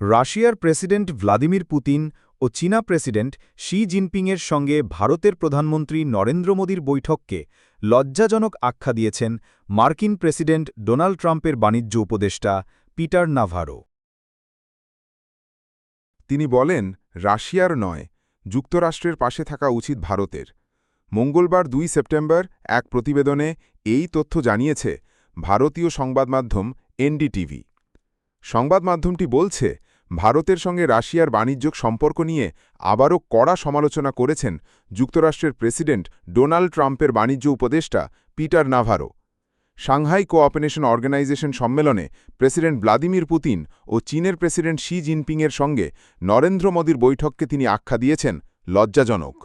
রাশিয়ার president Vladimir Putin ও চীনা president Xi জিনপিংয়ের সঙ্গে ভারতের প্রধানমন্ত্রী নরেন্দ্র মোদীর বৈঠককে লজ্জাজনক আখ্যা দিয়েছেন মার্কিন প্রেসিডেন্ট ডোনাল্ড ট্রাম্পের বাণিজ্য উপদেষ্টা পিটার নাভারো। তিনি বলেন, রাশিয়ার নয়, যুক্তরাষ্ট্রের পাশে থাকা উচিত ভারতের। মঙ্গলবার ২ সেপ্টেম্বর এক প্রতিবেদনে এই তথ্য জানিয়েছে ভারতীয় সংবাদমাধ্যম এনডিটিভি। সংবাদমাধ্যমটি বলছে, ভারতের সঙ্গে রাশিয়ার বাণিজ্যিক সম্পর্ক নিয়ে আবারও কড়া সমালোচনা করেছেন যুক্তরাষ্ট্রের প্রেসিডেন্ট ডোনাল্ড ট্রাম্পের বাণিজ্য উপদেষ্টা Peter Navarro. Shanghai cooperation organisation সম্মেলনে প্রেসিডেন্ট ভ্লাদিমির পুতিন ও চীনের প্রেসিডেন্ট শি জিনপিংয়ের সঙ্গে নরেন্দ্র মোদীর বৈঠককে তিনি আখ্যা দিয়েছেন লজ্জাজনক।